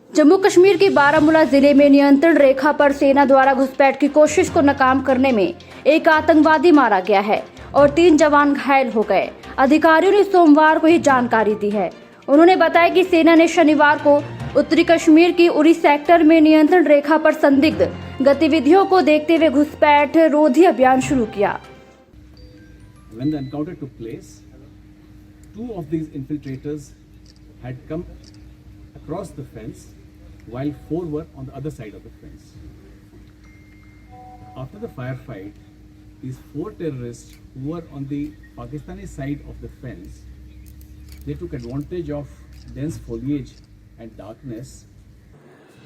जम्मू कश्मीर के बारामूला जिले में नियंत्रण रेखा पर सेना द्वारा घुसपैठ की कोशिश को नाकाम करने में एक आतंकवादी मारा गया है और 3 जवान घायल हो गए। अधिकारियों ने सोमवार को ही जानकारी दी है। उन्होंने बताया कि सेना ने शनिवार को उत्तरी कश्मीर की उरी सेक्टर में नियंत्रण रेखा पर संदिग्ध गतिविधियों को देखते हुए घुसपैठ रोधी अभियान शुरू किया। When the encounter took place, 2 of these infiltrators had come across the fence, while 4 were on the other side of the fence. After the firefight, these 4 terrorists who were on the Pakistani side of the fence, they took advantage of dense foliage and darkness.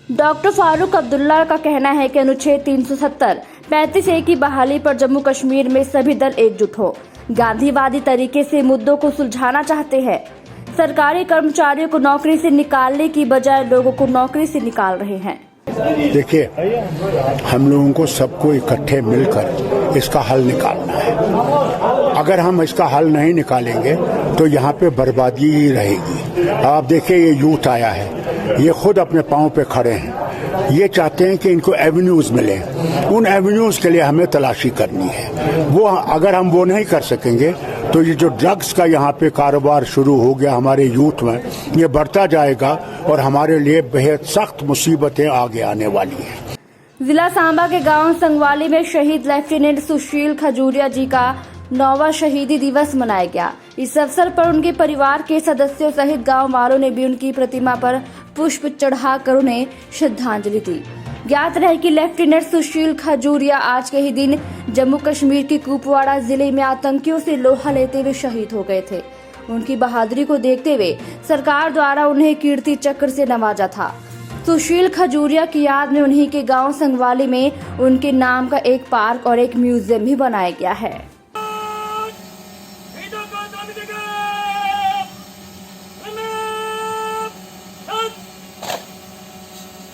Doctor Farooq Abdullah का कहना है कि अनुच्छेद 370 35A की बहाली पर जम्मू कश्मीर में सभी दल एकजुट हो गांधीवादी तरीके से मुद्दों को सुलझाना चाहते हैं। सरकारी कर्मचारियों को नौकरी से निकालने की बजाय लोगों को नौकरी से निकाल रहे हैं। देखिए, हम लोगों को सबको इकट्ठे मिलकर इसका हल निकालना है। अगर हम इसका हल नहीं निकालेंगे तो यहाँ पे बर्बादी ही रहेगी। आप देखिए, ये यूथ आया है, ये खुद अपने पांव पे खड़े हैं। ये चाहते हैं कि इनको एवेन्यूज मिले। उन एवेन्यूज के लिए हमें तलाशी करनी है। वो अगर हम वो नहीं कर सकेंगे तो ये जो ड्रग्स का यहाँ पे कारोबार शुरू हो गया हमारे यूथ में, ये बढ़ता जाएगा और हमारे लिए बेहद सख्त मुसीबतें आगे आने वाली हैं। जिला सांबा के गांव संगवाली में शहीद लेफ्टिनेंट सुशील खजूरिया जी का 9वां शहीदी दिवस मनाया गया। इस अवसर पर उनके परिवार के सदस्यों सहित गांव वालों ने भी उनकी प्रतिमा पर पुष्प चढ़ाकर उन्हें श्रद्धांजलि दी। ज्ञात रहे कि लेफ्टिनेंट सुशील खजूरिया आज के ही दिन जम्मू कश्मीर के कुपवाड़ा जिले में आतंकियों से लोहा लेते हुए शहीद हो गए थे। उनकी बहादुरी को देखते हुए सरकार द्वारा उन्हें कीर्ति चक्र से नवाजा था। सुशील खजूरिया की याद में उन्हीं के गांव संगवाली में उनके नाम का एक पार्क और एक म्यूजियम भी बनाया गया है।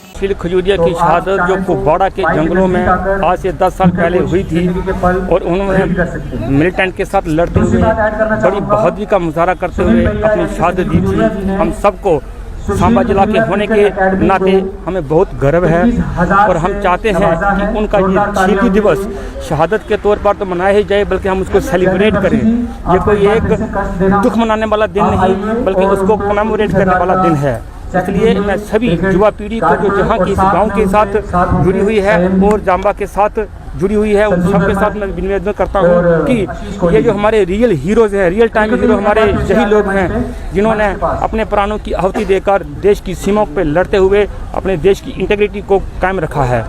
सुशील खजूरिया की शहादत जो कुपवाड़ा के जंगलों में आज से 10 साल पहले हुई थी और उन्होंने मिलिटेंट के साथ लड़ते हुए बड़ी बहादुरी का मुजाहरा करते हुए अपनी शहादत दी थी। हम सबको सांबा जिला के होने के नाते हमें बहुत गर्व है और हम चाहते हैं कि उनका ये शहीदी दिवस शहादत के तौर पर तो मनाया ही जाए, बल्कि हम उसको सेलिब्रेट करें। ये कोई एक दुख मनाने वाला दिन नहीं, बल्कि उसको कमेमोरेट करने वाला दिन है। इसलिए मैं सभी युवा पीढ़ी को जो जहाँ की इस गाँव के साथ जुड़ी हुई है और जाम्बा के साथ जुड़ी हुई है, उन सबके साथ मैं निवेदन करता हूँ कि ये जो हमारे रियल हीरोज हैं, रियल टाइम हीरो हमारे यही लोग हैं जिन्होंने अपने प्राणों की आहुति देकर देश की सीमाओं पर लड़ते हुए अपने देश की इंटीग्रिटी को कायम रखा है।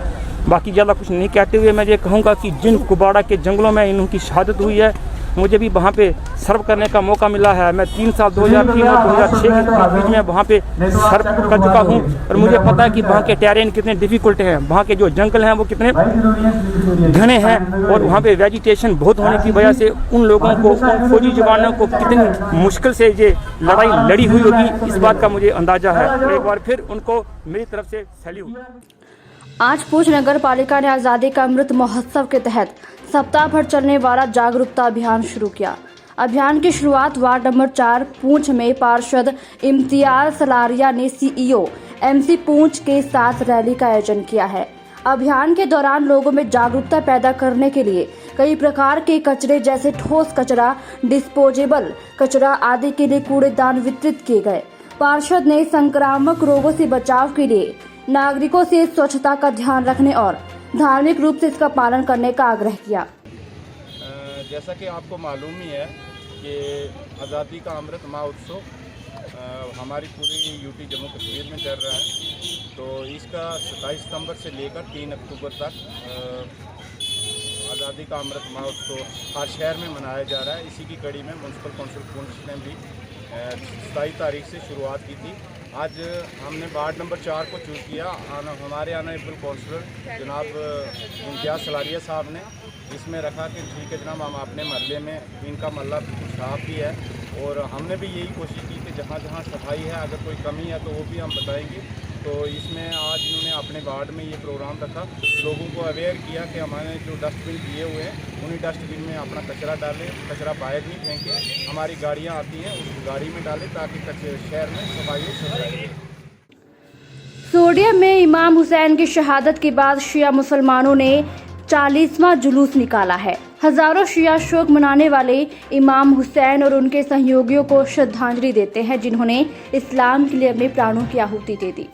बाकी ज़्यादा कुछ नहीं कहते हुए मैं ये कहूँगा कि जिन कुपवाड़ा के जंगलों में इनकी शहादत हुई है, मुझे भी वहाँ पे सर्व करने का मौका मिला है। मैं 3 साल 2003 और 2006 के बीच में वहाँ पे सर्व कर चुका हूँ और मुझे पता है कि वहाँ के टेरेन कितने डिफिकल्ट हैं, वहाँ के जो जंगल हैं वो कितने घने हैं और वहाँ पे वेजिटेशन बहुत होने की वजह से उन लोगों को, उन फौजी जवानों को कितनी मुश्किल से ये लड़ाई लड़ी हुई होगी, इस बात का मुझे अंदाजा है। एक बार फिर उनको मेरी तरफ से सैल्यूट। आज पूंछ नगर पालिका ने आज़ादी का अमृत महोत्सव के तहत सप्ताह भर चलने वाला जागरूकता अभियान शुरू किया। अभियान की शुरुआत वार्ड नंबर 4 पूंछ में पार्षद इम्तियाज सलारिया ने सीईओ एमसी पूंछ के साथ रैली का आयोजन किया है। अभियान के दौरान लोगों में जागरूकता पैदा करने के लिए कई प्रकार के कचरे जैसे ठोस कचरा, डिस्पोजेबल कचरा आदि के लिए कूड़ेदान वितरित किए गए। पार्षद ने संक्रामक रोगों से बचाव के लिए नागरिकों से स्वच्छता का ध्यान रखने और धार्मिक रूप से इसका पालन करने का आग्रह किया। जैसा कि आपको मालूम ही है कि आज़ादी का अमृत महोत्सव हमारी पूरी यूटी जम्मू कश्मीर में चल रहा है। तो इसका 27 सितंबर से लेकर 3 अक्टूबर तक आज़ादी का अमृत महोत्सव हर शहर में मनाया जा रहा है। इसी की कड़ी में म्यूनसिपल कौंसिल पूंछ ने भी 27 तारीख से शुरुआत की थी। आज हमने वार्ड नंबर 4 को चूज़ किया। हमारे ऑनरेबल काउंसलर जनाब इम्तियाज़ सलारिया साहब ने इसमें रखा कि ठीक है जनाब, हम अपने महल्ले में इनका महल्ला साफ भी है और हमने भी यही कोशिश की कि जहाँ जहाँ सफाई है, अगर कोई कमी है तो वो भी हम बताएंगे तो इसमें आज इन्होंने अपने वार्ड में ये प्रोग्राम रखा, लोगों को अवेयर किया कि हमारे जो डस्टबिन दिए हुए हैं उन्हीं डस्टबिन में अपना कचरा डालें, कचरा बाहर नहीं फेंकें, हमारी गाड़ियाँ आती हैं उस गाड़ी में डालें ताकि शहर में सफाई हो सके। सोडियम में इमाम हुसैन की शहादत के बाद शिया मुसलमानों ने 40वां जुलूस निकाला है। हजारों शिया शोक मनाने वाले इमाम हुसैन और उनके सहयोगियों को श्रद्धांजलि देते हैं जिन्होंने इस्लाम के लिए अपने प्राणों की आहुति दे दी।